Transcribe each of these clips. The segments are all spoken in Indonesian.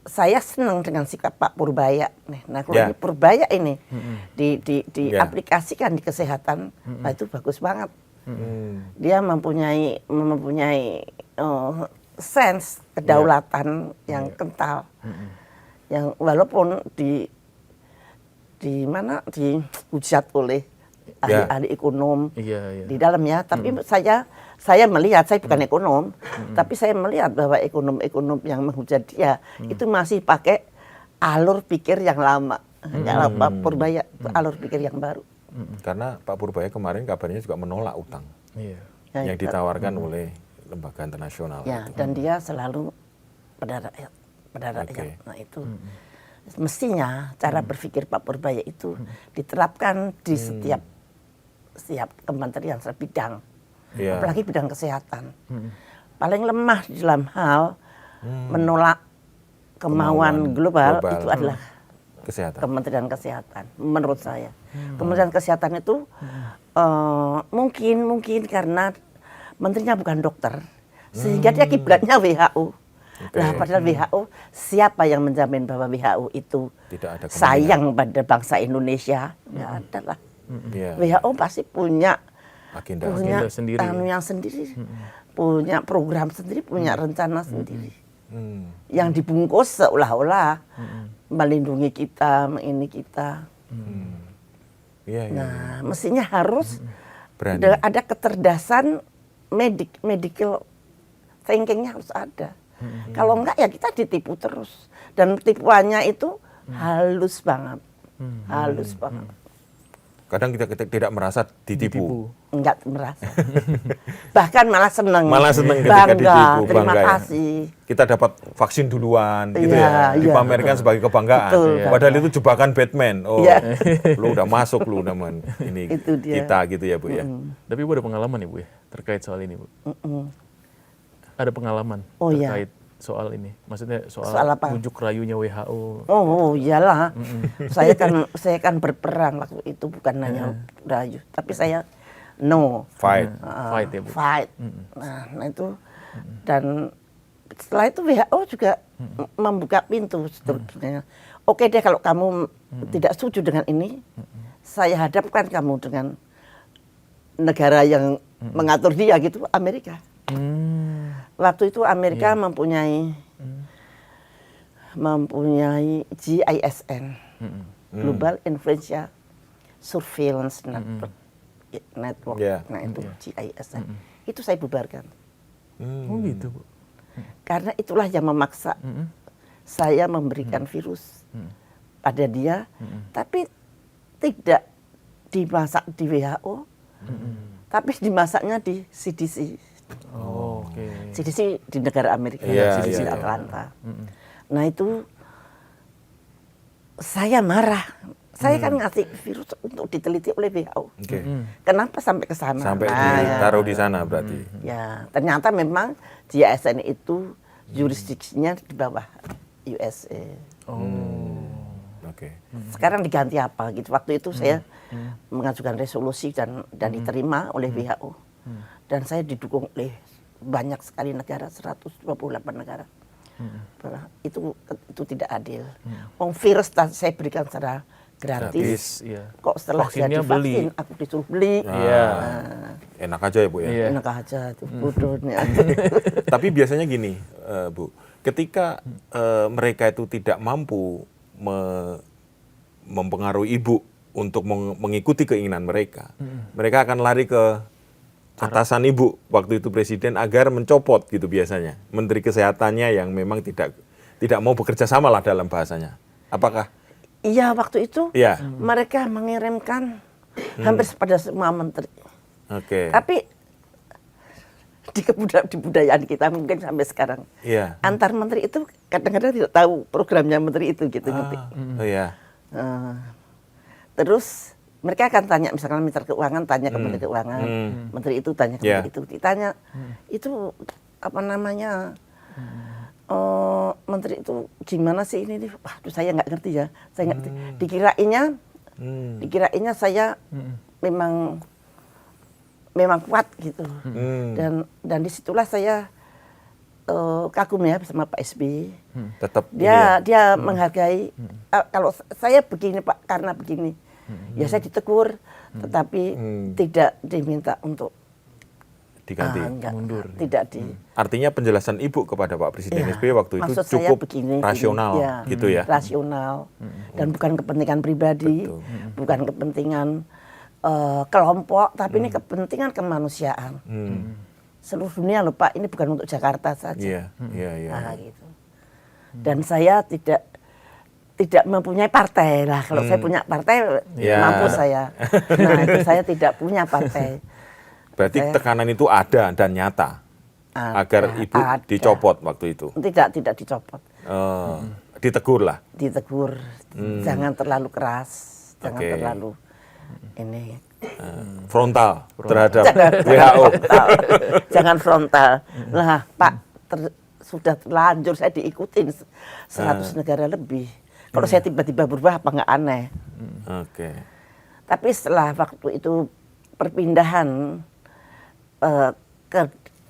saya senang dengan sikap Pak Purbaya. Nah, kalau ini Purbaya ini diaplikasikan di kesehatan, nah itu bagus banget. Dia mempunyai sense kedaulatan yang kental, yang walaupun dihujat oleh ahli-ahli ekonom di dalamnya, tapi saya melihat, saya bukan ekonom, tapi saya melihat bahwa ekonom-ekonom yang menghujat dia itu masih pakai alur pikir yang lama. Pak Purbaya itu alur pikir yang baru. Karena Pak Purbaya kemarin kabarnya juga menolak utang yang ditawarkan oleh lembaga internasional. Ya, dan dia selalu pada rakyat. Nah itu mestinya cara berpikir Pak Purbaya itu diterapkan di setiap kementerian bidang, apalagi bidang kesehatan. Paling lemah di dalam hal menolak kemauan global itu adalah Kementerian Kesehatan, menurut saya. Kementerian Kesehatan itu mungkin karena menterinya bukan dokter, sehingga dia kiblatnya WHO. Nah, padahal WHO, siapa yang menjamin bahwa WHO itu sayang pada bangsa Indonesia? Nggak ada lah. WHO pasti punya agenda sendiri, punya program sendiri, punya rencana sendiri, yang dibungkus seolah-olah melindungi kita, ini kita. Nah, mestinya harus ada kecerdasan medical thinkingnya harus ada. Kalau enggak ya kita ditipu terus, dan tipuannya itu halus banget, halus banget. Kadang kita tidak merasa ditipu. Enggak merasa. Bahkan malah senang. Malah senang ketika ditipu. Terima kasih. Kita dapat vaksin duluan, gitu ya. Dipamerkan sebagai kebanggaan. Padahal itu jebakan Batman. Oh, lu udah masuk, lu udah ini kita gitu ya, Bu ya. Tapi Bu ada pengalaman ya, Bu ya, terkait soal ini, Bu. Ada pengalaman terkait soal ini, maksudnya soal bujuk rayunya WHO. Oh iyalah, saya kan berperang waktu itu, bukan hanya rayu, tapi saya fight ya, Bu. Fight. Nah itu, dan setelah itu WHO juga membuka pintu sebetulnya. Oke deh, kalau kamu tidak setuju dengan ini, saya hadapkan kamu dengan negara yang mengatur dia gitu, Amerika. Waktu itu Amerika mempunyai GISN, Global Influenza Surveillance Network. Nah itu GISN. Itu saya bubarkan. Oh gitu, Bu. Karena itulah yang memaksa saya memberikan virus pada dia, tapi tidak dimasak di WHO, tapi dimasaknya di CDC. CDC di negara Amerika, CDC Atlanta. Nah itu saya marah. Saya kan ngasih virus untuk diteliti oleh WHO. Kenapa sampai ke sana? Sampai ditaruh di sana berarti. Ya, ternyata memang GISN itu jurisdiksinya di bawah USA. Sekarang diganti apa gitu. Waktu itu saya mengajukan resolusi dan diterima oleh WHO. Dan saya didukung oleh banyak sekali negara, 128 negara. Itu tidak adil. Virus saya berikan secara gratis. Kok setelah jadi vaksin aku disuruh beli. Enak aja ya, Bu ya. Enak aja itu bodohnya. Tapi biasanya gini, Bu, ketika mereka itu tidak mampu mempengaruhi Ibu untuk mengikuti keinginan mereka, mereka akan lari ke atasan Ibu waktu itu presiden agar mencopot gitu biasanya menteri kesehatannya yang memang tidak mau bekerja sama lah dalam bahasanya. Apakah? Iya, waktu itu mereka mengirimkan hampir pada semua menteri. Tapi di kebudayaan kita mungkin sampai sekarang antar menteri itu kadang-kadang tidak tahu programnya menteri itu gitu, ngerti? Terus mereka akan tanya, misalkan Menteri Keuangan tanya ke Menteri Keuangan, Menteri itu tanya ke Menteri itu, ditanya itu apa namanya, Menteri itu gimana sih ini? Waduh, saya nggak ngerti ya, saya nggak ngerti. Dikirainnya saya memang kuat gitu, dan disitulah saya kagum ya sama Pak SBY. Tetap Dia menghargai. Kalau saya begini Pak, karena begini. Ya saya ditegur, tetapi tidak diminta untuk diganti. Mundur. Tidak di. Artinya penjelasan Ibu kepada Pak Presiden SBY waktu itu maksud cukup begini, rasional, gitu ya? Rasional, dan bukan kepentingan pribadi, bukan kepentingan kelompok, tapi ini kepentingan kemanusiaan. Seluruh dunia loh Pak, ini bukan untuk Jakarta saja. Iya. Nah, gitu. Dan saya tidak mempunyai partai lah. Kalau saya punya partai, mampu saya. Nah, itu saya tidak punya partai. Berarti tekanan itu ada dan nyata agar Ibu dicopot waktu itu? Tidak dicopot. Ditegur lah? Ditegur. Jangan terlalu keras, jangan terlalu ini. Frontal terhadap WHO. Jangan frontal. Lah Pak, sudah terlanjur saya diikutin 100 negara lebih. Kalau saya tiba-tiba berubah apa nggak aneh. Oke. Tapi setelah waktu itu perpindahan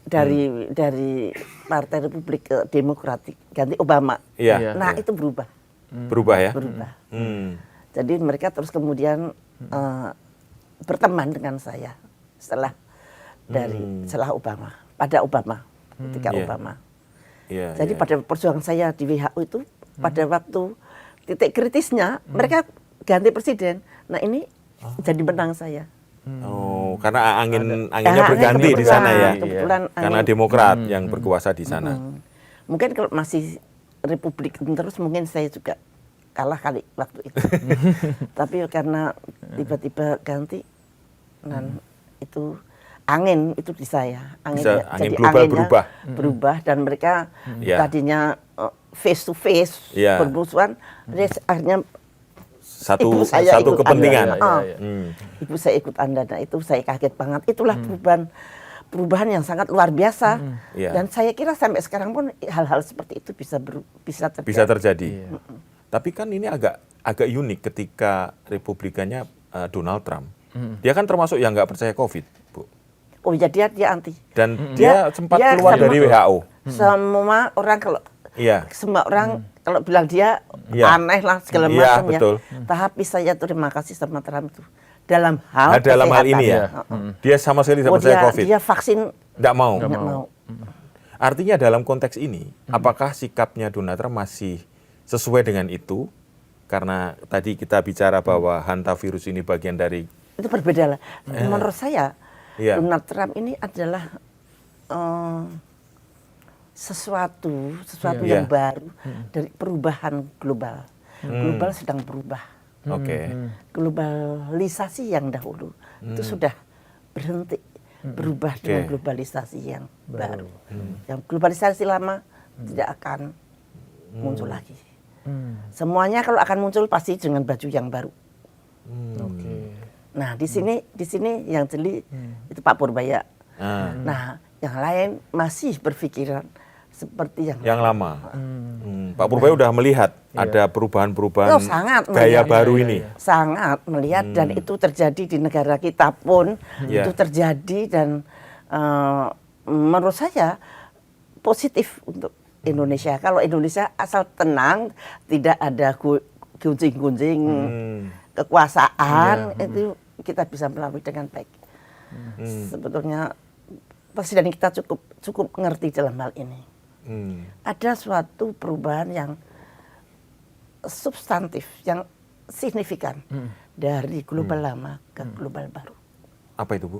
dari Partai Republik ke Demokratik ganti Obama. Nah itu berubah. Berubah ya? Berubah. Jadi mereka terus kemudian berteman dengan saya setelah Obama, pada Obama, ketika Obama. Jadi pada perjuangan saya di WHO itu pada waktu titik kritisnya mereka ganti presiden. Nah ini jadi menang saya. Oh, karena anginnya berganti di sana ya. Karena Demokrat yang berkuasa di sana. Mungkin kalau masih Republik terus mungkin saya juga kalah kali waktu itu. Tapi karena tiba-tiba ganti dan itu angin itu di saya. Angin global berubah dan mereka tadinya face to face bermusuhan, akhirnya satu kepentingan. Ibu saya ikut Anda, nah itu saya kaget banget. Itulah perubahan yang sangat luar biasa. Dan saya kira sampai sekarang pun hal-hal seperti itu bisa terjadi. Bisa terjadi. Tapi kan ini agak unik ketika Republikannya Donald Trump. Dia kan termasuk yang nggak percaya COVID, Bu. Oh ya dia anti. Dan dia sempat keluar dari WHO. Semua orang kalau bilang dia aneh lah segala macam ya. Tapi saya terima kasih sama Trump itu. Dalam hal ini ya. Dia sama sekali tidak percaya COVID. Dia vaksin nggak mau. Artinya dalam konteks ini, apakah sikapnya Donald Trump masih sesuai dengan itu? Karena tadi kita bicara bahwa hantavirus ini bagian dari... Itu berbeda lah. Menurut saya, Donald Trump ini adalah sesuatu yang baru dari perubahan global. Global sedang berubah. Globalisasi yang dahulu itu sudah berhenti, berubah dengan globalisasi yang baru. Yang globalisasi lama tidak akan muncul lagi. Semuanya kalau akan muncul pasti dengan baju yang baru. Nah di sini yang jeli itu Pak Purbaya. Nah yang lain masih berpikiran seperti yang lama. Pak Purbaya udah melihat ada perubahan-perubahan gaya baru ini. Sangat melihat dan itu terjadi di negara kita pun itu terjadi dan menurut saya positif untuk Indonesia. Kalau Indonesia asal tenang, tidak ada gunjing-gunjing kekuasaan, itu kita bisa melalui dengan baik. Sebetulnya presiden kita cukup ngerti dalam hal ini. Ada suatu perubahan yang substantif, yang signifikan dari global lama ke global baru. Apa itu, Bu?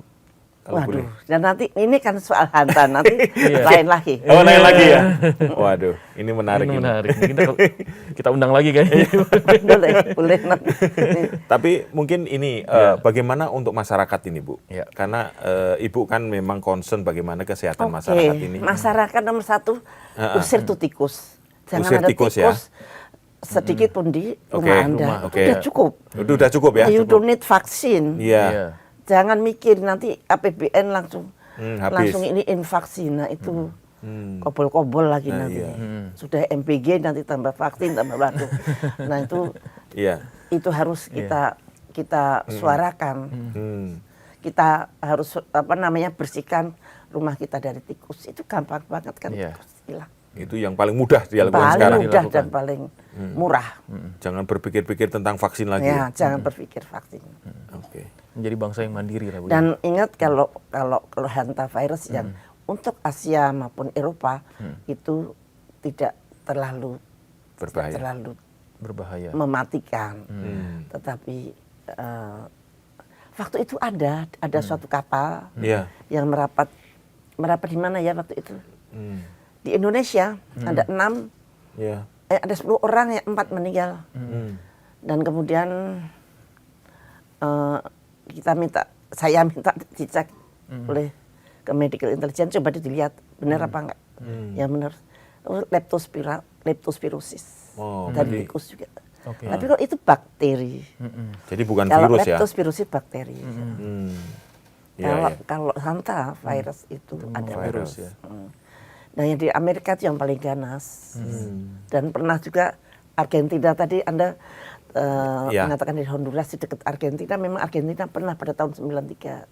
Waduh, dan nanti ini kan soal hantam, nanti lain lagi. Oh, lain lagi ya? Waduh, ini menarik. Ini menarik. Kita undang lagi kayaknya. Boleh. Tapi mungkin ini bagaimana untuk masyarakat ini, Bu? Karena Ibu kan memang concern bagaimana kesehatan masyarakat ini. Masyarakat nomor satu, usir tuh tikus. Jangan ada tikus sedikit pun di rumah Anda. Itu udah cukup. Itu udah cukup ya? You don't need vaksin. Iya. Jangan mikir nanti APBN langsung ini vaksin. Nah itu kobol-kobol lagi nanti. Sudah MPG nanti tambah vaksin tambah waduh. Nah itu harus kita suarakan. Kita harus bersihkan rumah kita dari tikus. Itu gampang banget kan tikus. hilang. Itu yang paling mudah dilakukan Paling sekarang. mudah dan paling murah. Jangan berpikir-pikir tentang vaksin lagi. Ya, jangan berpikir vaksin. Oke. Menjadi bangsa yang mandiri lah Bu. Dan ingat kalau hantavirus yang untuk Asia maupun Eropa itu tidak terlalu berbahaya. mematikan. Tetapi waktu itu ada suatu kapal yang merapat di mana ya waktu itu? Di Indonesia ada 10 orang, 4 meninggal. Dan kemudian saya minta dicek oleh ke medical intelligence, coba dilihat benar apa enggak. Ya benar. Leptospirosis. Dari tikus juga. Tapi kalau itu bakteri. Jadi bukan kalau virus ya? Leptospirosis bakteri. Kalau hantavirus itu ada virus. Ya. Nah yang di Amerika itu yang paling ganas. Dan pernah juga Argentina tadi Anda mengatakan di Honduras di dekat Argentina, memang Argentina pernah pada tahun 93.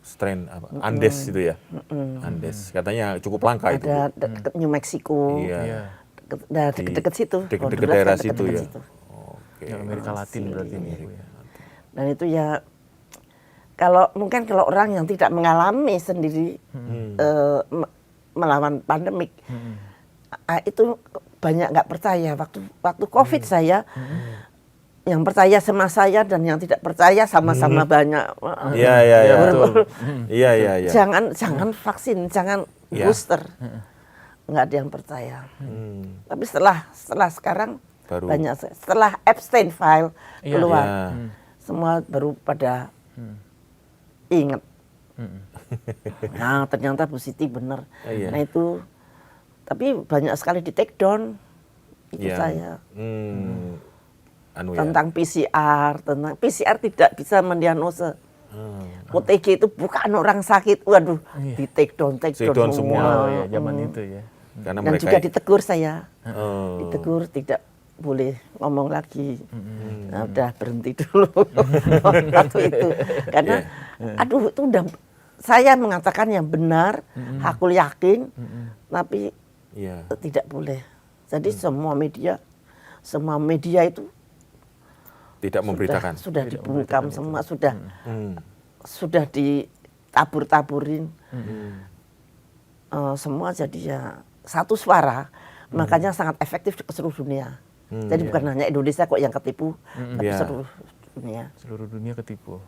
Strain apa? Andes itu ya? Andes. Katanya cukup langka itu. Ada dekat New Mexico. Iya. Dekat situ. Dekat daerah situ ya? Yang Amerika Latin berarti ini. Dan itu ya, kalau orang yang tidak mengalami sendiri melawan pandemik, itu banyak nggak percaya. Waktu COVID saya, yang percaya sama saya dan yang tidak percaya sama-sama banyak. Iya, betul. Iya. Jangan vaksin, jangan booster. Nggak ada yang percaya. Tapi setelah sekarang banyak, setelah Epstein file keluar, semua baru pada ingat. Nah ternyata positif benar. Nah itu, tapi banyak sekali di take down itu saya. Tentang PCR, PCR tidak bisa mendiagnosa. OTG itu bukan orang sakit, waduh, di take down semua. Zaman itu ya. Karena dan juga ditegur saya, ditegur tidak boleh ngomong lagi. Nah, udah berhenti dulu waktu itu. Karena, aduh itu udah, saya mengatakan yang benar, aku yakin, tapi tidak boleh. Jadi semua media itu tidak memberitakan. Sudah dibungkam semua, sudah ditabur-taburin. Semua jadi ya satu suara, makanya sangat efektif ke seluruh dunia. Jadi bukan hanya Indonesia kok yang ketipu, tapi seluruh dunia. Seluruh dunia ketipu.